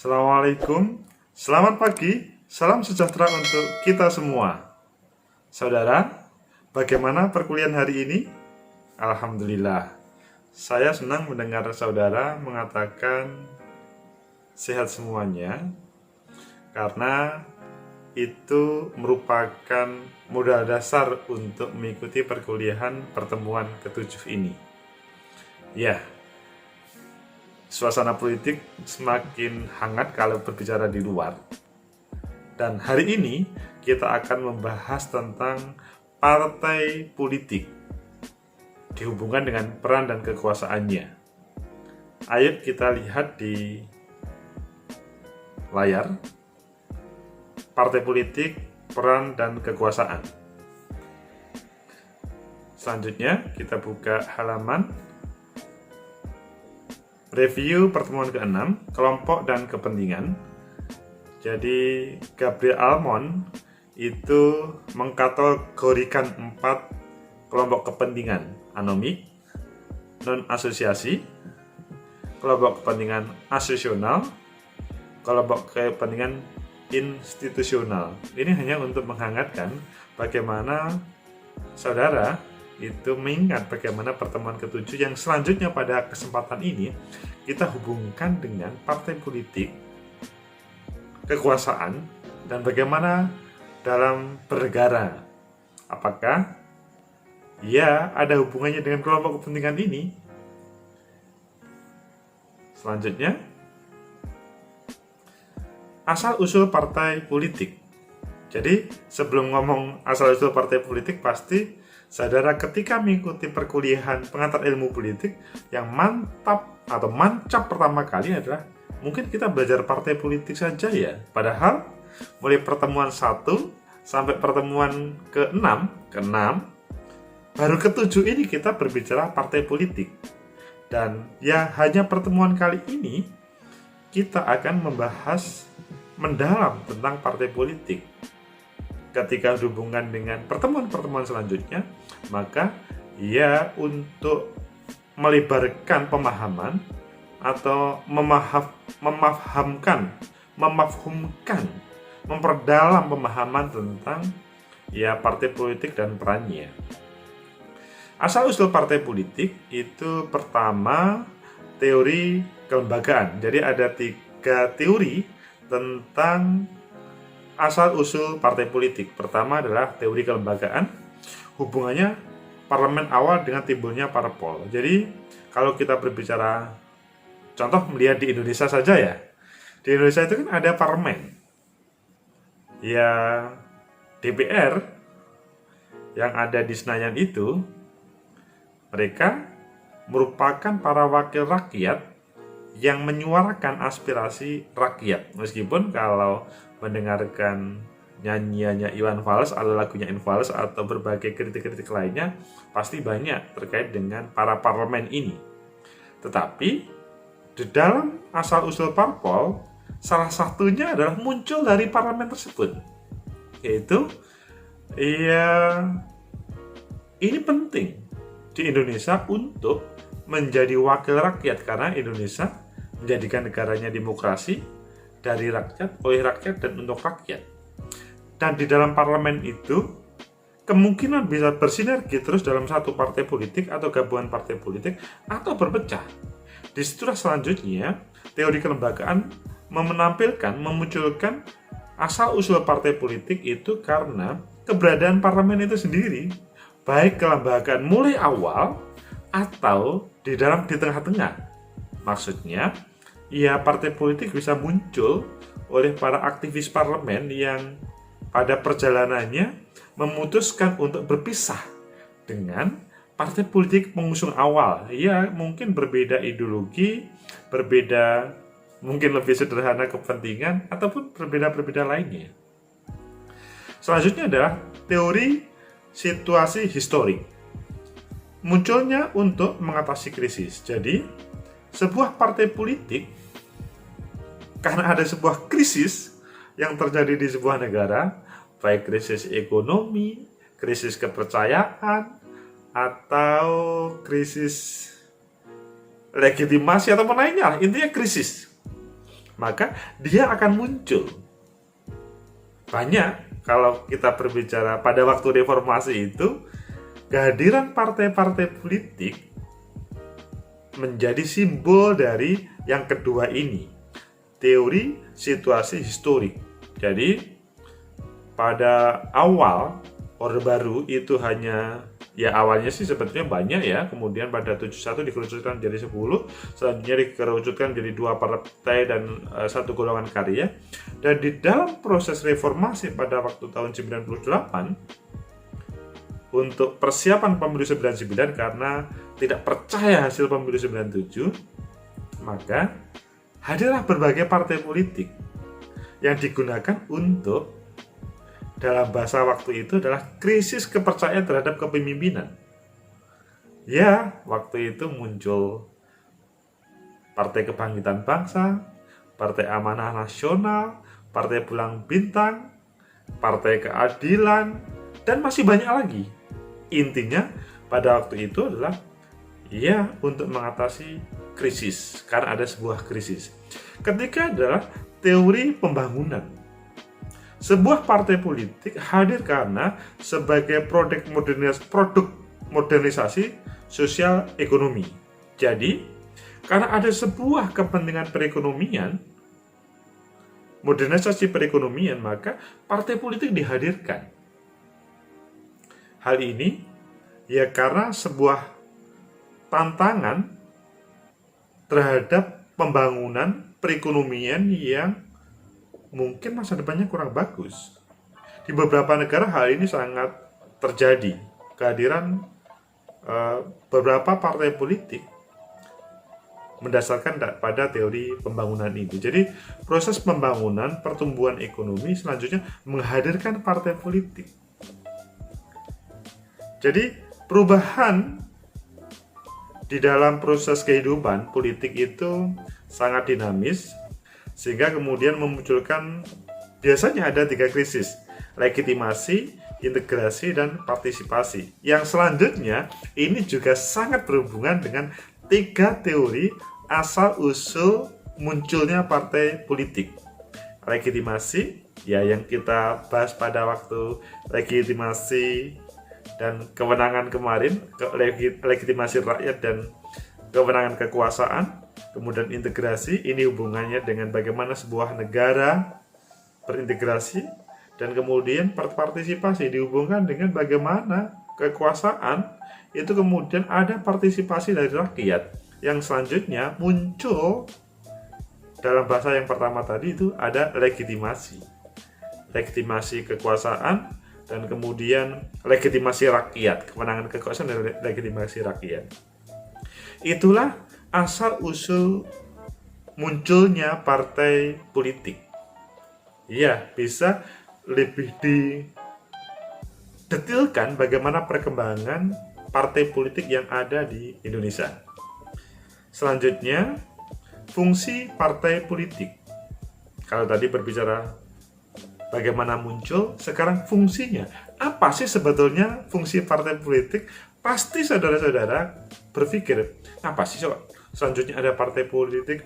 Assalamualaikum, selamat pagi, salam sejahtera untuk kita semua. Saudara, bagaimana perkuliahan hari ini? Alhamdulillah, saya senang mendengar saudara mengatakan sehat semuanya, karena itu merupakan modal dasar untuk mengikuti perkuliahan pertemuan ke-7 ini. Ya, suasana politik semakin hangat kalau berbicara di luar. Dan hari ini kita akan membahas tentang partai politik dihubungkan dengan peran dan kekuasaannya. Ayo kita lihat di layar partai politik, peran dan kekuasaan. Selanjutnya kita buka halaman review pertemuan ke-6, kelompok dan kepentingan. Jadi Gabriel Almond itu mengkategorikan 4 kelompok kepentingan: anomik, non-asosiasi, kelompok kepentingan asosional, kelompok kepentingan institusional. Ini hanya untuk menghangatkan bagaimana saudara itu mengingat bagaimana pertemuan ke-7 yang selanjutnya pada kesempatan ini kita hubungkan dengan partai politik, kekuasaan, dan bagaimana dalam bernegara. Apakah ya ada hubungannya dengan kelompok kepentingan ini? Selanjutnya, asal-usul partai politik. Jadi sebelum ngomong asal-usul partai politik, pasti saudara ketika mengikuti perkuliahan pengantar ilmu politik yang mantap atau mancap pertama kali adalah mungkin kita belajar partai politik saja ya. Padahal mulai pertemuan 1 sampai pertemuan ke-6 baru ke-7 ini kita berbicara partai politik. Dan ya hanya pertemuan kali ini kita akan membahas mendalam tentang partai politik. Ketika dihubungkan dengan pertemuan-pertemuan selanjutnya, maka ya untuk melebarkan pemahaman atau memafhumkan, memperdalam pemahaman tentang ya partai politik dan perannya. Asal-usul partai politik itu pertama teori kelembagaan. Jadi ada 3 teori tentang asal-usul partai politik. Pertama adalah teori kelembagaan, hubungannya parlemen awal dengan timbulnya parpol. Jadi kalau kita berbicara, contoh melihat di Indonesia saja ya, di Indonesia itu kan ada parlemen, ya DPR yang ada di Senayan itu, mereka merupakan para wakil rakyat yang menyuarakan aspirasi rakyat. Meskipun kalau mendengarkan nyanyiannya Iwan Fals atau lagunya Iwan Fals atau berbagai kritik-kritik lainnya pasti banyak terkait dengan para parlemen ini. Tetapi di dalam asal-usul parpol salah satunya adalah muncul dari parlemen tersebut, yaitu ya ini penting di Indonesia untuk menjadi wakil rakyat karena Indonesia menjadikan negaranya demokrasi, dari rakyat, oleh rakyat, dan untuk rakyat. Dan di dalam parlemen itu kemungkinan bisa bersinergi terus dalam satu partai politik atau gabungan partai politik atau berpecah. Disitulah selanjutnya teori kelembagaan memunculkan asal-usul partai politik itu karena keberadaan parlemen itu sendiri, baik kelembagaan mulai awal atau di tengah-tengah. Maksudnya ya partai politik bisa muncul oleh para aktivis parlemen yang pada perjalanannya memutuskan untuk berpisah dengan partai politik pengusung awal. Ya mungkin berbeda ideologi, berbeda mungkin lebih sederhana kepentingan, ataupun berbeda-berbeda lainnya. Selanjutnya adalah teori situasi historik. Munculnya untuk mengatasi krisis. Jadi sebuah partai politik karena ada sebuah krisis yang terjadi di sebuah negara, baik krisis ekonomi, krisis kepercayaan, atau krisis legitimasi ataupun lainnya, intinya krisis. maka dia akan muncul. Banyak kalau kita berbicara pada waktu reformasi itu, kehadiran partai-partai politik menjadi simbol dari yang kedua ini, teori situasi historik. Jadi pada awal Orde Baru itu hanya, ya awalnya sih sebetulnya banyak ya, kemudian pada 71 dikerucutkan jadi 10, selanjutnya dikerucutkan jadi 2 partai dan 1 golongan karya. Dan di dalam proses reformasi pada waktu tahun 98, untuk persiapan pemilu 99 karena tidak percaya hasil pemilu 97, maka hadirlah berbagai partai politik yang digunakan untuk, dalam bahasa waktu itu adalah krisis kepercayaan terhadap kepemimpinan. Ya, waktu itu muncul Partai Kebangkitan Bangsa, Partai Amanah Nasional, Partai Bulan Bintang, Partai Keadilan, dan masih banyak lagi. Intinya pada waktu itu adalah ya untuk mengatasi krisis, karena ada sebuah krisis. Ketiga adalah teori pembangunan. Sebuah partai politik hadir karena sebagai produk modernisasi sosial ekonomi. Jadi, karena ada sebuah kepentingan perekonomian, modernisasi perekonomian, maka partai politik dihadirkan. Hal ini ya karena sebuah tantangan terhadap pembangunan perekonomian yang mungkin masa depannya kurang bagus. Di beberapa negara hal ini sangat terjadi. Kehadiran beberapa partai politik mendasarkan pada teori pembangunan itu. Jadi proses pembangunan pertumbuhan ekonomi selanjutnya menghadirkan partai politik. Jadi perubahan di dalam proses kehidupan politik itu sangat dinamis, sehingga kemudian memunculkan biasanya ada 3 krisis: legitimasi, integrasi, dan partisipasi. Yang selanjutnya ini juga sangat berhubungan dengan 3 teori asal-usul munculnya partai politik. Legitimasi, ya yang kita bahas pada waktu legitimasi dan kewenangan kemarin, legitimasi rakyat dan kewenangan kekuasaan. Kemudian integrasi, ini hubungannya dengan bagaimana sebuah negara berintegrasi. Dan kemudian partisipasi dihubungkan dengan bagaimana kekuasaan itu kemudian ada partisipasi dari rakyat. Yang selanjutnya muncul dalam bahasa yang pertama tadi itu ada legitimasi kekuasaan, dan kemudian legitimasi rakyat, kewenangan kekuasaan dan legitimasi rakyat. Itulah asal-usul munculnya partai politik. Ya, bisa lebih didetilkan bagaimana perkembangan partai politik yang ada di Indonesia. Selanjutnya, fungsi partai politik. Kalau tadi berbicara bagaimana muncul, sekarang fungsinya. Apa sih sebetulnya fungsi partai politik? Pasti saudara-saudara berpikir, apa sih selanjutnya ada partai politik?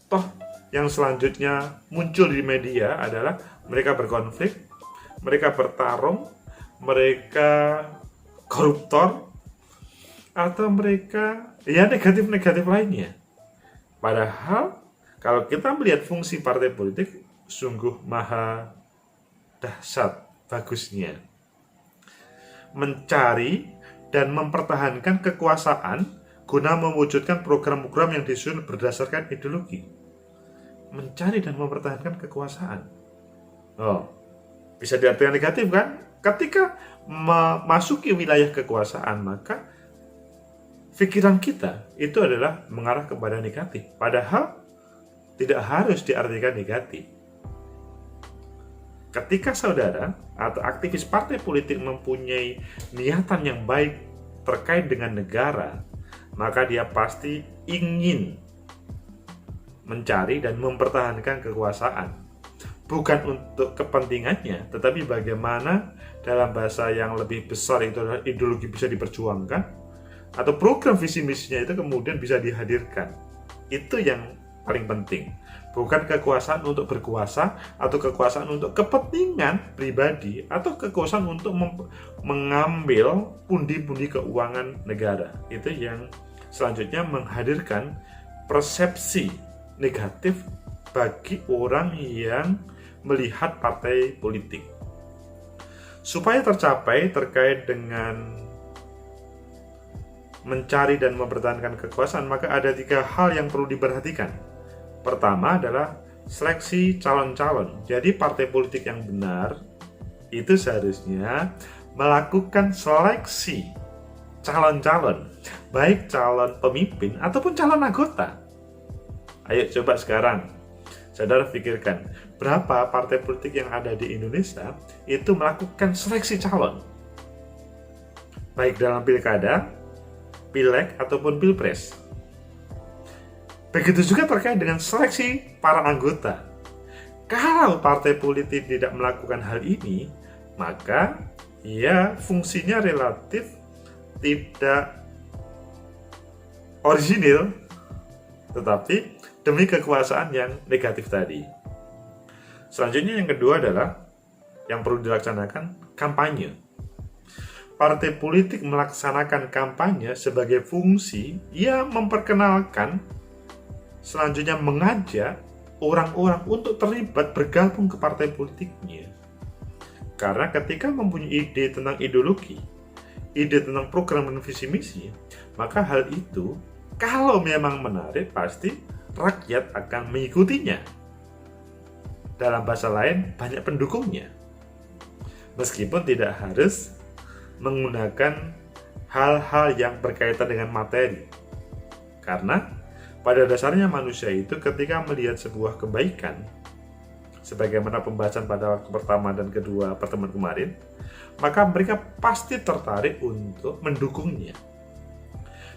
Toh yang selanjutnya muncul di media adalah mereka berkonflik, mereka bertarung, mereka koruptor, atau mereka ya negatif-negatif lainnya. Padahal kalau kita melihat fungsi partai politik sungguh maha dahsyat bagusnya. Mencari dan mempertahankan kekuasaan guna mewujudkan program-program yang disusun berdasarkan ideologi. Mencari dan mempertahankan kekuasaan. Bisa diartikan negatif kan? Ketika memasuki wilayah kekuasaan, maka pikiran kita itu adalah mengarah kepada negatif. Padahal tidak harus diartikan negatif. Ketika saudara atau aktivis partai politik mempunyai niatan yang baik terkait dengan negara, maka dia pasti ingin mencari dan mempertahankan kekuasaan. Bukan untuk kepentingannya, tetapi bagaimana dalam bahasa yang lebih besar itu adalah ideologi bisa diperjuangkan, atau program visi misinya itu kemudian bisa dihadirkan. Itu yang paling penting. bukan kekuasaan untuk berkuasa atau kekuasaan untuk kepentingan pribadi atau kekuasaan untuk mengambil pundi-pundi keuangan negara. Itu yang selanjutnya menghadirkan persepsi negatif bagi orang yang melihat partai politik. Supaya tercapai terkait dengan mencari dan mempertahankan kekuasaan, maka ada 3 hal yang perlu diperhatikan. Pertama adalah seleksi calon-calon. Jadi partai politik yang benar itu seharusnya melakukan seleksi calon-calon, baik calon pemimpin ataupun calon anggota. Ayo coba sekarang saudara pikirkan, berapa partai politik yang ada di Indonesia itu melakukan seleksi calon, baik dalam pilkada, pileg, ataupun pilpres. Begitu juga terkait dengan seleksi para anggota. Kalau partai politik tidak melakukan hal ini, maka ya fungsinya relatif tidak orisinil, tetapi demi kekuasaan yang negatif tadi. Selanjutnya yang kedua adalah yang perlu dilaksanakan kampanye. Partai politik melaksanakan kampanye sebagai fungsi yang memperkenalkan, selanjutnya mengajak orang-orang untuk terlibat bergabung ke partai politiknya. Karena ketika mempunyai ide tentang ideologi, ide tentang program dan visi misi, maka hal itu kalau memang menarik pasti rakyat akan mengikutinya. Dalam bahasa lain, banyak pendukungnya. Meskipun tidak harus menggunakan hal-hal yang berkaitan dengan materi. Karena pada dasarnya manusia itu ketika melihat sebuah kebaikan, sebagaimana pembahasan pada waktu pertama dan kedua pertemuan kemarin, maka mereka pasti tertarik untuk mendukungnya.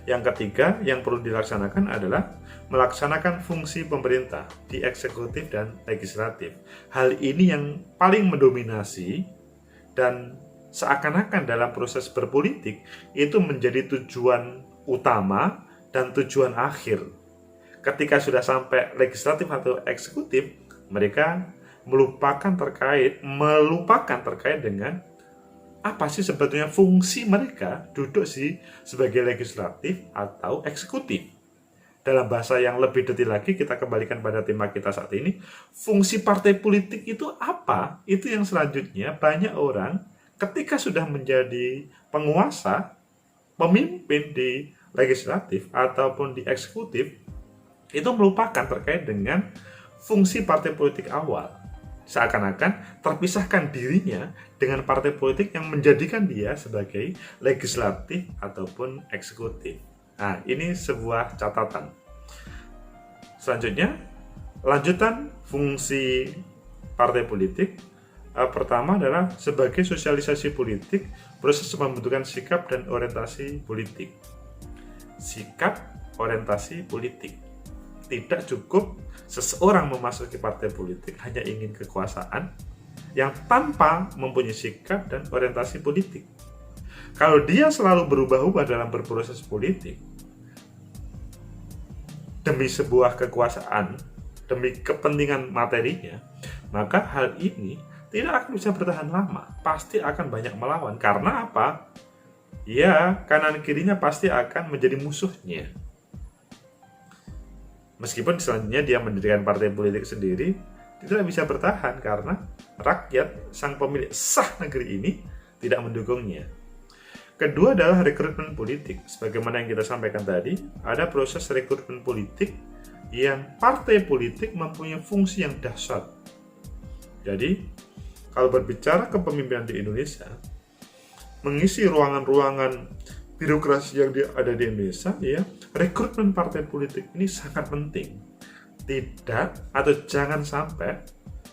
Yang ketiga yang perlu dilaksanakan adalah melaksanakan fungsi pemerintah di eksekutif dan legislatif. Hal ini yang paling mendominasi dan seakan-akan dalam proses berpolitik itu menjadi tujuan utama dan tujuan akhir. Ketika sudah sampai legislatif atau eksekutif, mereka melupakan terkait dengan apa sih sebetulnya fungsi mereka duduk sebagai legislatif atau eksekutif. Dalam bahasa yang lebih detail lagi, kita kembalikan pada tema kita saat ini, fungsi partai politik itu apa? Itu yang selanjutnya banyak orang ketika sudah menjadi penguasa, pemimpin di legislatif ataupun di eksekutif, itu melupakan terkait dengan fungsi partai politik awal. Seakan-akan terpisahkan dirinya dengan partai politik yang menjadikan dia sebagai legislatif ataupun eksekutif. Nah, ini sebuah catatan. Selanjutnya, lanjutan fungsi partai politik. Pertama adalah sebagai sosialisasi politik, proses pembentukan sikap dan orientasi politik. Sikap, orientasi politik. Tidak cukup seseorang memasuki partai politik hanya ingin kekuasaan yang tanpa mempunyai sikap dan orientasi politik. Kalau dia selalu berubah-ubah dalam berproses politik demi sebuah kekuasaan, demi kepentingan materinya, maka hal ini tidak akan bisa bertahan lama. Pasti akan banyak melawan. Karena apa? Ya, kanan kirinya pasti akan menjadi musuhnya. Meskipun selanjutnya dia mendirikan partai politik sendiri, tidak bisa bertahan karena rakyat, sang pemilik sah negeri ini, tidak mendukungnya. Kedua adalah rekrutmen politik. Sebagaimana yang kita sampaikan tadi, ada proses rekrutmen politik yang partai politik mempunyai fungsi yang dahsyat. Jadi, kalau berbicara kepemimpinan di Indonesia, mengisi ruangan-ruangan birokrasi yang ada di Indonesia, ya, rekrutmen partai politik ini sangat penting. Tidak atau jangan sampai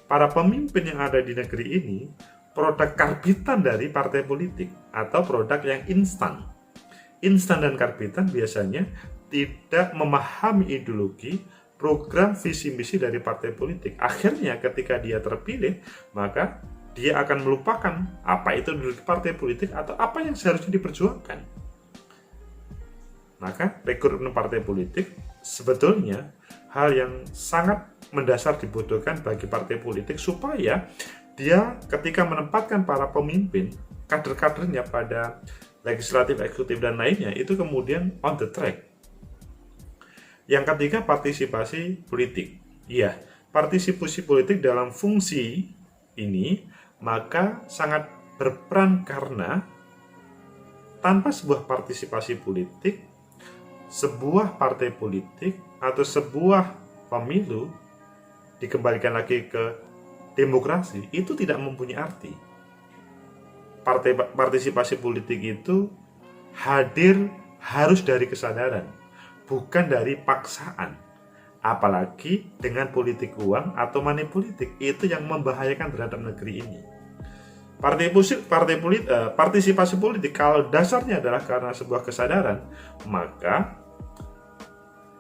para pemimpin yang ada di negeri ini produk karbitan dari partai politik atau produk yang instan. Instan dan karbitan biasanya tidak memahami ideologi, program, visi misi dari partai politik. Akhirnya ketika dia terpilih, maka dia akan melupakan apa itu ideologi partai politik atau apa yang seharusnya diperjuangkan. Maka rekrutmen partai politik sebetulnya hal yang sangat mendasar dibutuhkan bagi partai politik supaya dia ketika menempatkan para pemimpin, kader-kadernya pada legislatif, eksekutif, dan lainnya, itu kemudian on the track. Yang ketiga, partisipasi politik. Iya, partisipasi politik dalam fungsi ini maka sangat berperan karena tanpa sebuah partisipasi politik, sebuah partai politik atau sebuah pemilu, dikembalikan lagi ke demokrasi, itu tidak mempunyai arti. Partisipasi politik itu hadir harus dari kesadaran, bukan dari paksaan. Apalagi dengan politik uang atau money politik, itu yang membahayakan terhadap negeri ini. Partisipasi politik kalau dasarnya adalah karena sebuah kesadaran, maka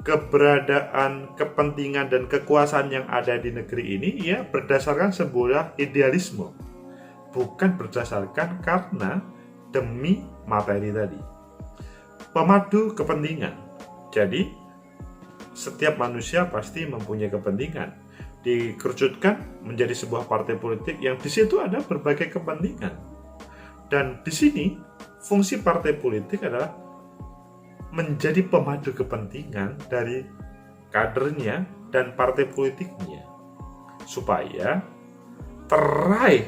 keberadaan, kepentingan, dan kekuasaan yang ada di negeri ini ya berdasarkan sebuah idealisme, bukan berdasarkan karena demi materi tadi. Pemadu kepentingan. Jadi setiap manusia pasti mempunyai kepentingan, dikerucutkan menjadi sebuah partai politik yang di situ ada berbagai kepentingan. Dan di sini fungsi partai politik adalah menjadi pemadu kepentingan dari kadernya dan partai politiknya supaya teraih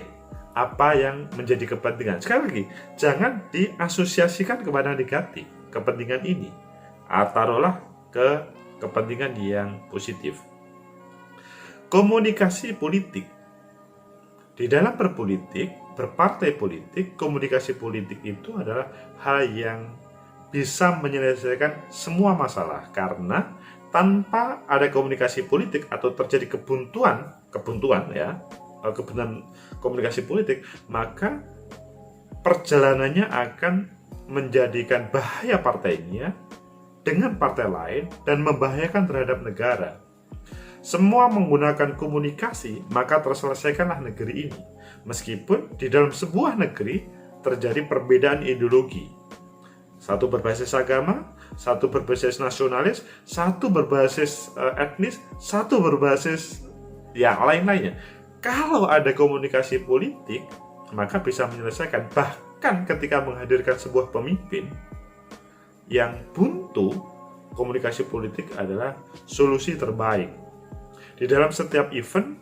apa yang menjadi kepentingan. Sekali lagi, jangan diasosiasikan kepada negatif kepentingan ini, taruhlah ke kepentingan yang positif. Komunikasi politik. Di dalam berpolitik, berpartai politik, komunikasi politik itu adalah hal yang bisa menyelesaikan semua masalah, karena tanpa ada komunikasi politik atau terjadi kebuntuan komunikasi politik, maka perjalanannya akan menjadikan bahaya partainya dengan partai lain dan membahayakan terhadap negara. Semua menggunakan komunikasi, maka terselesaikanlah negeri ini. Meskipun di dalam sebuah negeri terjadi perbedaan ideologi. Satu berbasis agama, satu berbasis nasionalis, satu berbasis etnis, satu berbasis yang lain-lainnya. Kalau ada komunikasi politik, maka bisa menyelesaikan. Bahkan ketika menghadirkan sebuah pemimpin yang buntu, komunikasi politik adalah solusi terbaik. Di dalam setiap event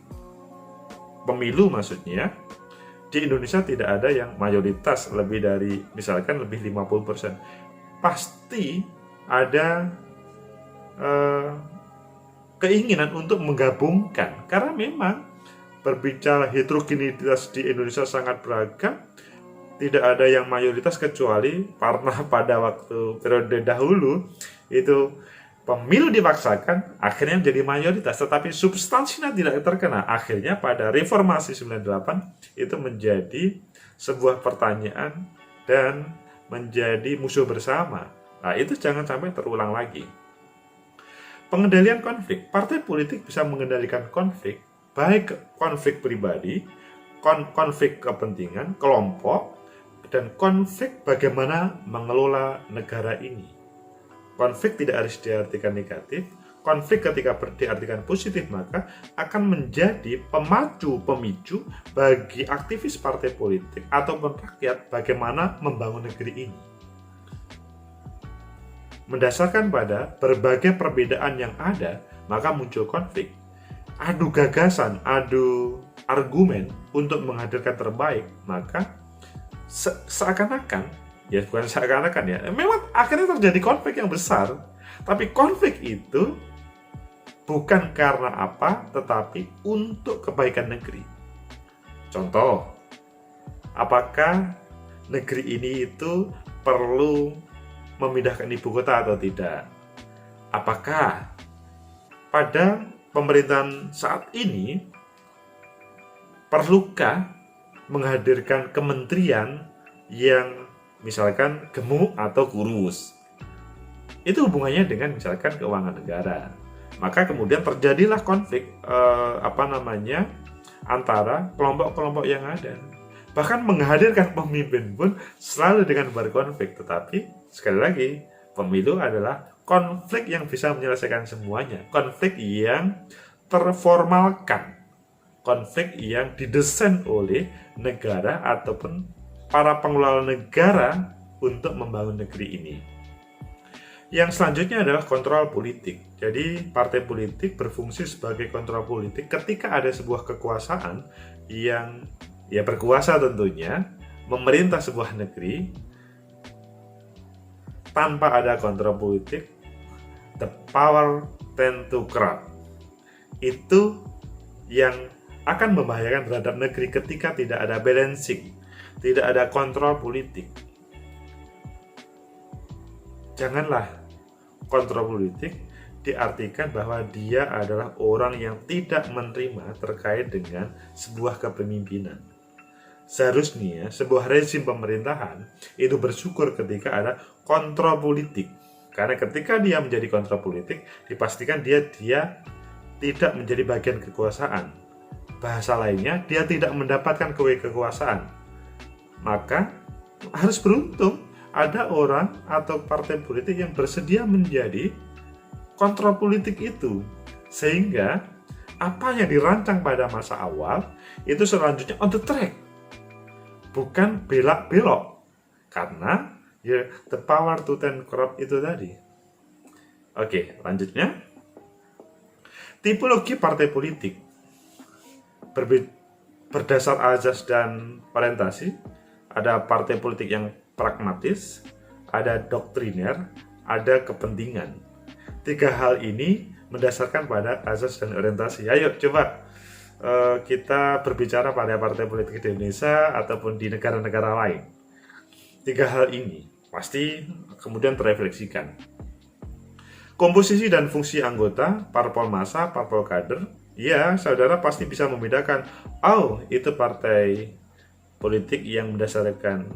pemilu maksudnya, di Indonesia tidak ada yang mayoritas lebih dari misalkan lebih 50%. Pasti ada keinginan untuk menggabungkan, karena memang berbicara heterogenitas di Indonesia sangat beragam. Tidak ada yang mayoritas kecuali karena pada waktu periode dahulu itu pemilu dipaksakan, akhirnya menjadi mayoritas, tetapi substansinya tidak terkena. Akhirnya pada reformasi 98 itu menjadi sebuah pertanyaan dan menjadi musuh bersama. Nah, itu jangan sampai terulang lagi. Pengendalian konflik. Partai politik bisa mengendalikan konflik, baik konflik pribadi, konflik kepentingan, kelompok, dan konflik bagaimana mengelola negara ini. Konflik tidak harus diartikan negatif. Konflik ketika diartikan positif, maka akan menjadi pemicu bagi aktivis partai politik ataupun rakyat bagaimana membangun negeri ini. Mendasarkan pada berbagai perbedaan yang ada, maka muncul konflik. Adu gagasan, adu argumen untuk menghadirkan terbaik, maka seakan-akan, ya bukan seakan-akan ya, memang akhirnya terjadi konflik yang besar. Tapi konflik itu bukan karena apa, tetapi untuk kebaikan negeri. Contoh, apakah negeri ini itu perlu memindahkan ibu kota atau tidak? Apakah pada pemerintahan saat ini perlukah menghadirkan kementerian yang misalkan gemuk atau kurus? Itu hubungannya dengan misalkan keuangan negara. Maka kemudian terjadilah konflik antara kelompok-kelompok yang ada. Bahkan menghadirkan pemimpin pun selalu dengan berkonflik. Tetapi sekali lagi, pemilu adalah konflik yang bisa menyelesaikan semuanya, konflik yang terformalkan, konflik yang didesain oleh negara ataupun para pengelola negara untuk membangun negeri ini. Yang selanjutnya adalah kontrol politik. Jadi partai politik berfungsi sebagai kontrol politik ketika ada sebuah kekuasaan yang berkuasa tentunya memerintah sebuah negeri. Tanpa ada kontrol politik, the power tend to corrupt. Itu yang akan membahayakan terhadap negeri ketika tidak ada balancing, tidak ada kontrol politik. Janganlah kontrol politik diartikan bahwa dia adalah orang yang tidak menerima terkait dengan sebuah kepemimpinan. Seharusnya sebuah rezim pemerintahan itu bersyukur ketika ada kontrol politik. Karena ketika dia menjadi kontrol politik, dipastikan dia tidak menjadi bagian kekuasaan. Bahasa lainnya, dia tidak mendapatkan kekuasaan. Maka harus beruntung ada orang atau partai politik yang bersedia menjadi kontrol politik itu. Sehingga apa yang dirancang pada masa awal itu selanjutnya on the track. Bukan belak-belok. Karena the power to turn corrupt itu tadi. Oke, lanjutnya. Tipologi partai politik berdasar azas dan orientasi. Ada partai politik yang pragmatis, ada doktriner, ada kepentingan. Tiga hal ini mendasarkan pada azas dan orientasi. Ayo coba kita berbicara pada partai politik di Indonesia ataupun di negara-negara lain. Tiga hal ini pasti kemudian terefleksikan. Komposisi dan fungsi anggota, parpol massa, parpol kader, ya saudara pasti bisa membedakan, oh itu partai politik yang berdasarkan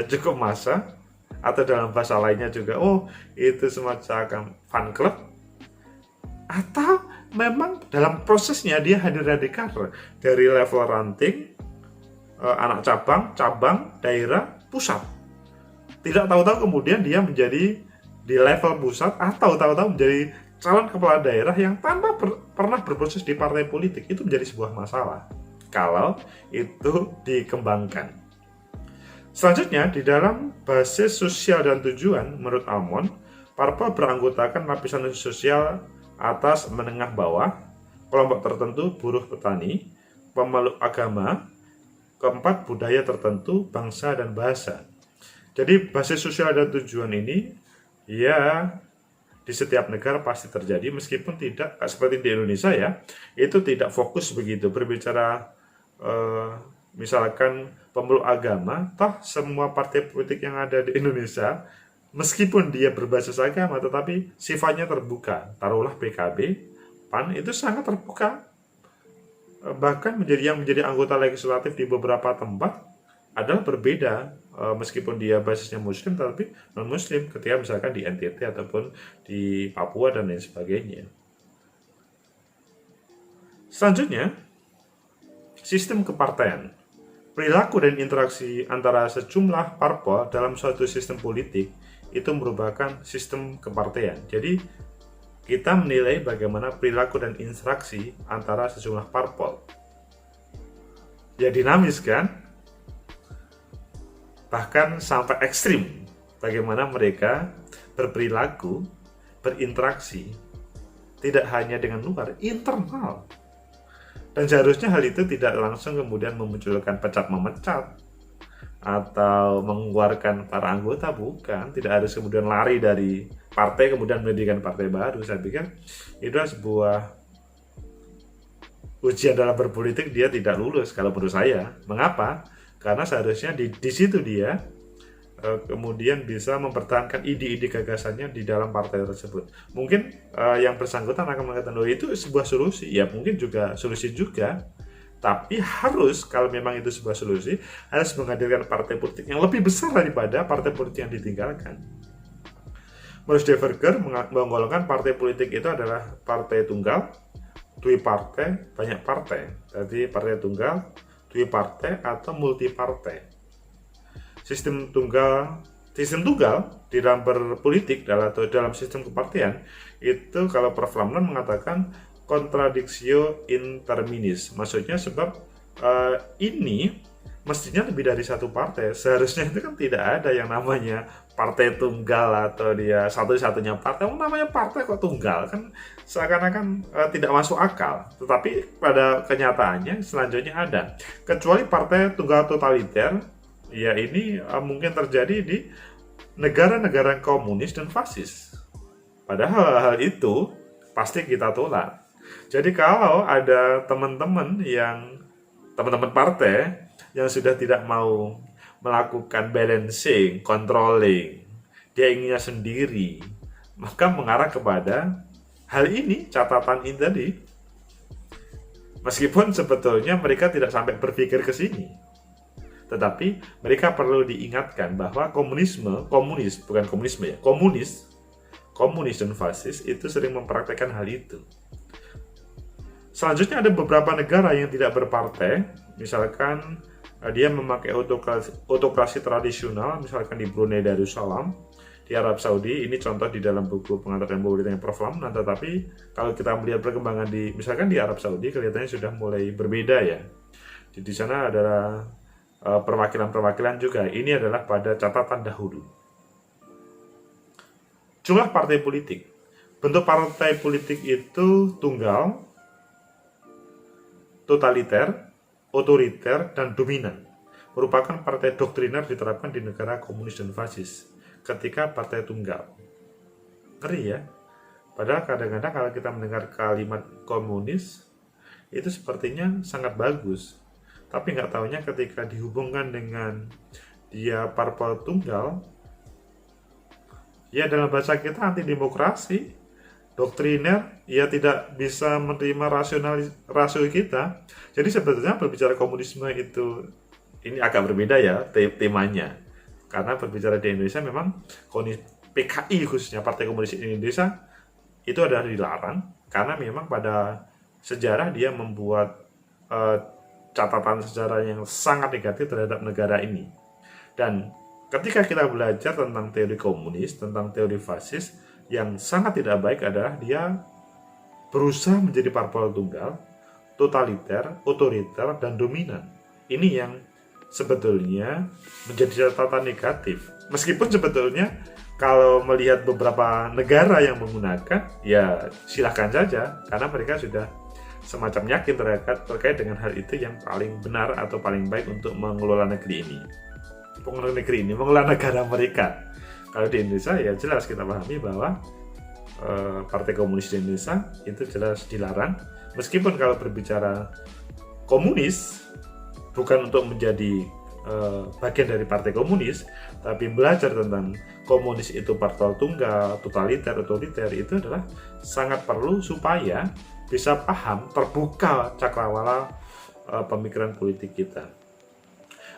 cukup massa, atau dalam bahasa lainnya juga, oh itu semacam fan club, atau memang dalam prosesnya dia hadir di kader dari level ranting, anak cabang, daerah, pusat. Tidak tahu-tahu kemudian dia menjadi di level pusat atau tahu-tahu menjadi calon kepala daerah yang tanpa pernah berproses di partai politik. Itu menjadi sebuah masalah kalau itu dikembangkan. Selanjutnya, di dalam basis sosial dan tujuan, menurut Almond, parpol beranggotakan lapisan sosial atas, menengah, bawah, kelompok tertentu, buruh, petani, pemeluk agama, keempat, budaya tertentu, bangsa, dan bahasa. Jadi basis sosial dan tujuan ini di setiap negara pasti terjadi, meskipun tidak seperti di Indonesia itu tidak fokus begitu berbicara misalkan pemeluk agama. Toh semua partai politik yang ada di Indonesia meskipun dia berbasis agama tetapi sifatnya terbuka. Taruhlah PKB, PAN itu sangat terbuka, bahkan menjadi anggota legislatif di beberapa tempat adalah berbeda, meskipun dia basisnya muslim tapi non muslim ketika misalkan di NTT ataupun di Papua dan lain sebagainya. Selanjutnya, sistem kepartaian. Perilaku dan interaksi antara sejumlah parpol dalam suatu sistem politik itu merupakan sistem kepartaian. Jadi kita menilai bagaimana perilaku dan interaksi antara sejumlah parpol. Ya dinamis kan? Bahkan sampai ekstrim bagaimana mereka berperilaku, berinteraksi, tidak hanya dengan luar, internal. Dan seharusnya hal itu tidak langsung kemudian memunculkan pecat-memecat atau mengeluarkan para anggota, bukan. Tidak harus kemudian lari dari partai kemudian mendirikan partai baru. Saya pikir itu adalah sebuah ujian dalam berpolitik, dia tidak lulus kalau menurut saya. Mengapa? Karena seharusnya di situ dia kemudian bisa mempertahankan ide-ide gagasannya di dalam partai tersebut. Mungkin yang bersangkutan akan mengatakan, oh itu sebuah solusi. Ya mungkin juga solusi juga. Tapi harus, kalau memang itu sebuah solusi, harus menghadirkan partai politik yang lebih besar daripada partai politik yang ditinggalkan. Maurice de Verger menggolongkan partai politik itu adalah partai tunggal, dui partai, banyak partai. Jadi partai tunggal, dui partai, atau multi partai. Sistem tunggal Sistem tunggal di dalam berpolitik atau dalam sistem kepartian itu kalau Prof. Ramlan mengatakan contradictio in terminis. Maksudnya sebab ini mestinya lebih dari satu partai. Seharusnya itu kan tidak ada yang namanya partai tunggal atau dia satu-satunya partai. Namanya partai kok tunggal, kan seakan-akan tidak masuk akal. Tetapi pada kenyataannya selanjutnya ada. Kecuali partai tunggal totaliter, ya ini mungkin terjadi di negara-negara komunis dan fasis. Padahal hal itu pasti kita tolak. Jadi kalau ada teman-teman partai yang sudah tidak mau melakukan balancing, controlling, dia inginnya sendiri, maka mengarah kepada hal ini, catatan ini tadi. Meskipun sebetulnya mereka tidak sampai berpikir ke sini, tetapi mereka perlu diingatkan bahwa komunis dan fasis itu sering mempraktekkan hal itu. Selanjutnya ada beberapa negara yang tidak berpartai, misalkan dia memakai autokrasi tradisional, misalkan di Brunei Darussalam, di Arab Saudi. Ini contoh di dalam buku Pengantar dan Pemberitaan Prof. Ramlan. Tetapi kalau kita melihat perkembangan misalkan di Arab Saudi, kelihatannya sudah mulai berbeda ya. Di sana adalah perwakilan-perwakilan juga. Ini adalah pada catatan dahulu. Jumlah partai politik. Bentuk partai politik itu tunggal, totaliter, otoriter, dan dominan. Merupakan partai doktriner diterapkan di negara komunis dan fasis ketika partai tunggal. Ngeri ya. Padahal kadang-kadang kalau kita mendengar kalimat komunis, itu sepertinya sangat bagus. Tapi nggak taunya ketika dihubungkan dengan dia parpol tunggal, ya dalam bahasa kita anti demokrasi, doktriner, ya tidak bisa menerima rasio kita. Jadi sebetulnya berbicara komunisme itu, ini agak berbeda ya temanya. Karena berbicara di Indonesia memang PKI khususnya Partai Komunis Indonesia itu adalah dilarang. Karena memang pada sejarah dia membuat catatan sejarah yang sangat negatif terhadap negara ini. Dan ketika kita belajar tentang teori komunis, tentang teori fasis, yang sangat tidak baik adalah dia berusaha menjadi parpol tunggal, totaliter, otoriter, dan dominan. Ini yang sebetulnya menjadi catatan negatif. Meskipun sebetulnya kalau melihat beberapa negara yang menggunakan, ya silahkan saja, karena mereka sudah semacam yakin terkait dengan hal itu yang paling benar atau paling baik untuk mengelola negeri ini. Mengelola negara mereka. Kalau di Indonesia ya jelas kita pahami bahwa Partai Komunis di Indonesia itu jelas dilarang. Meskipun kalau berbicara komunis bukan untuk menjadi bagian dari Partai Komunis, tapi belajar tentang komunis itu parpol tunggal, totaliter, otoriter, itu adalah sangat perlu supaya bisa paham, terbuka cakrawala pemikiran politik kita.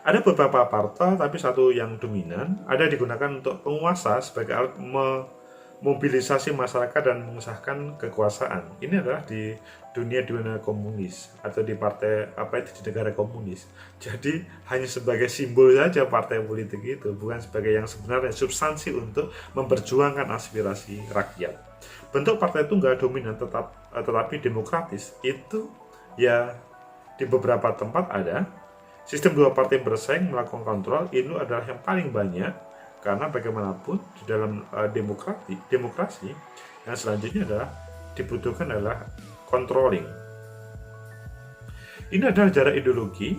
Ada beberapa partai, tapi satu yang dominan, ada digunakan untuk penguasa sebagai alat memobilisasi masyarakat dan mengesahkan kekuasaan. Ini adalah di dunia komunis atau di partai di negara komunis. Jadi hanya sebagai simbol saja partai politik itu, bukan sebagai yang sebenarnya substansi untuk memperjuangkan aspirasi rakyat. Bentuk partai tunggal dominan tetapi demokratis itu ya di beberapa tempat ada. Sistem dua partai bersaing melakukan kontrol itu adalah yang paling banyak, karena bagaimanapun di dalam demokrasi yang selanjutnya adalah dibutuhkan adalah controlling. Ini adalah jarak ideologi.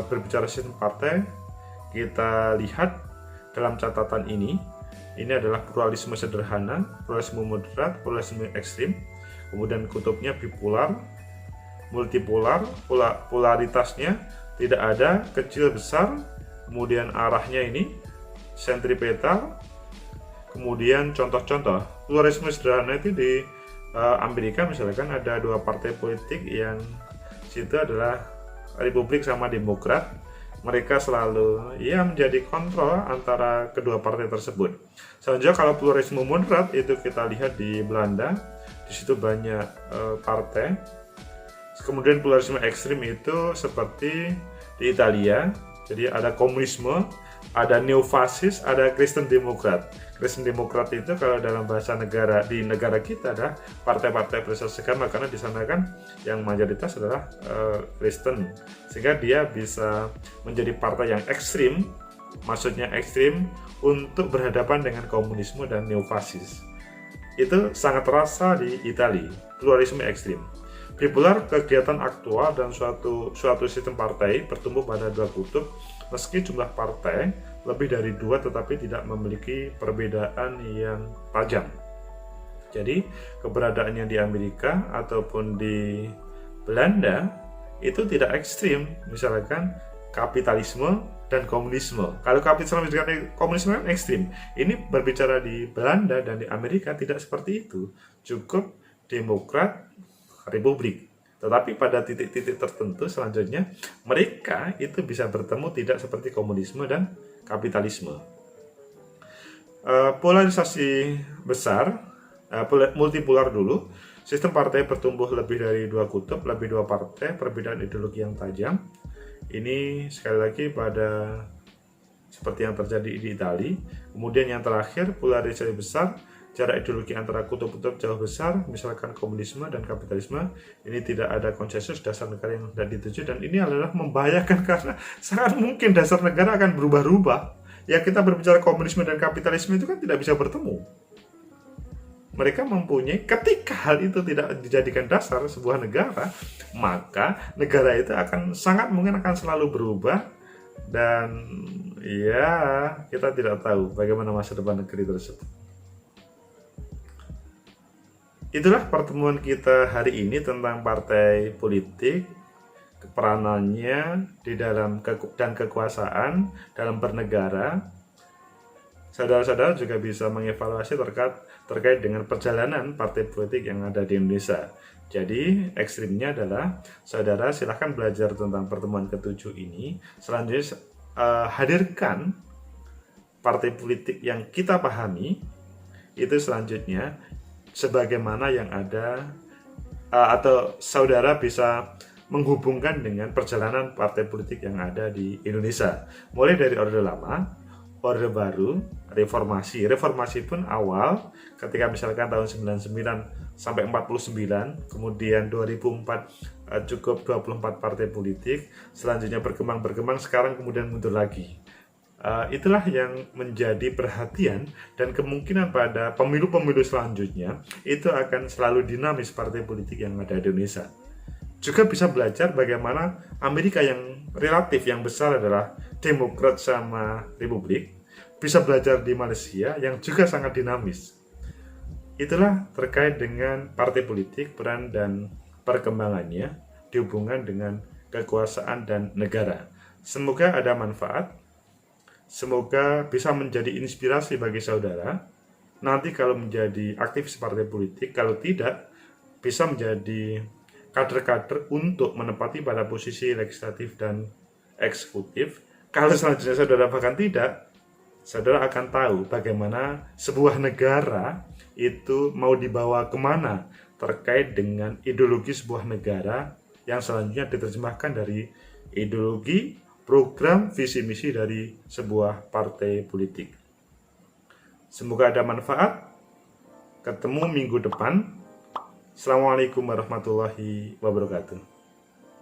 Berbicara sistem partai, kita lihat dalam catatan ini adalah pluralisme sederhana, pluralisme moderat, pluralisme ekstrim, kemudian kutubnya bipolar, multipolar, polaritasnya tidak ada, kecil besar, kemudian arahnya ini sentripetal, kemudian contoh-contoh pluralisme sederhana itu di Amerika misalkan ada dua partai politik yang situ adalah Republik sama Demokrat. Mereka selalu menjadi kontrol antara kedua partai tersebut. Selanjutnya kalau pluralisme moderat itu kita lihat di Belanda, di situ banyak partai. Kemudian pluralisme ekstrim itu seperti di Italia, jadi ada komunisme ada neofasis, ada Kristen Demokrat. Kristen Demokrat itu kalau dalam bahasa negara di negara kita adalah partai-partai berbasis agama, karena di sana kan yang mayoritas adalah Kristen, sehingga dia bisa menjadi partai yang ekstrim, maksudnya ekstrim untuk berhadapan dengan komunisme dan neofasis. Itu sangat terasa di Italia, pluralisme ekstrim. Bipolar, kegiatan aktual dan suatu sistem partai bertumbuh pada dua kutub, meski jumlah partai lebih dari dua tetapi tidak memiliki perbedaan yang tajam. Jadi keberadaannya di Amerika ataupun di Belanda itu tidak ekstrim, misalkan kapitalisme dan komunisme. Kalau kapitalisme dan komunisme kan ekstrim. Ini berbicara di Belanda dan di Amerika tidak seperti itu, cukup demokrat, republik. Tetapi pada titik-titik tertentu selanjutnya mereka itu bisa bertemu tidak seperti komunisme dan kapitalisme. Polarisasi besar, multipolar dulu. Sistem partai bertumbuh lebih dari dua kutub, lebih dua partai, perbedaan ideologi yang tajam. Ini sekali lagi pada seperti yang terjadi di Italia. Kemudian yang terakhir, polarisasi besar, jarak ideologi antara kutub-kutub jauh besar, misalkan komunisme dan kapitalisme. Ini tidak ada konsensus dasar negara yang sudah dituju, dan ini adalah membahayakan karena sangat mungkin dasar negara akan berubah-ubah. Ya, kita berbicara komunisme dan kapitalisme itu kan tidak bisa bertemu. Mereka mempunyai, ketika hal itu tidak dijadikan dasar sebuah negara, maka negara itu akan sangat mungkin akan selalu berubah, dan ya kita tidak tahu bagaimana masa depan negeri tersebut. Itulah pertemuan kita hari ini tentang partai politik, peranannya di dalam dan kekuasaan dalam bernegara. Saudara-saudara juga bisa mengevaluasi terkait dengan perjalanan partai politik yang ada di Indonesia. Jadi ekstrimnya adalah, saudara silahkan belajar tentang pertemuan ke-7 ini. Selanjutnya hadirkan partai politik yang kita pahami, itu selanjutnya sebagaimana yang ada, atau saudara bisa menghubungkan dengan perjalanan partai politik yang ada di Indonesia, mulai dari Orde Lama, Orde Baru, Reformasi. Reformasi pun awal ketika misalkan tahun 99 sampai 49, kemudian 2004 cukup 24 partai politik, selanjutnya berkembang, sekarang kemudian mundur lagi. Itulah yang menjadi perhatian, dan kemungkinan pada pemilu-pemilu selanjutnya itu akan selalu dinamis partai politik yang ada di Indonesia. Juga bisa belajar bagaimana Amerika yang relatif yang besar adalah Demokrat sama Republik, bisa belajar di Malaysia yang juga sangat dinamis. Itulah terkait dengan partai politik, peran dan perkembangannya dihubungkan dengan kekuasaan dan negara. Semoga ada manfaat. Semoga bisa menjadi inspirasi bagi saudara. Nanti kalau menjadi aktivis partai politik, kalau tidak, bisa menjadi kader-kader untuk menempati pada posisi legislatif dan eksekutif. Kalau selanjutnya saudara bahkan tidak, saudara akan tahu bagaimana sebuah negara itu mau dibawa kemana terkait dengan ideologi sebuah negara yang selanjutnya diterjemahkan dari ideologi, program, visi misi dari sebuah partai politik. Semoga ada manfaat. Ketemu minggu depan. Assalamualaikum warahmatullahi wabarakatuh.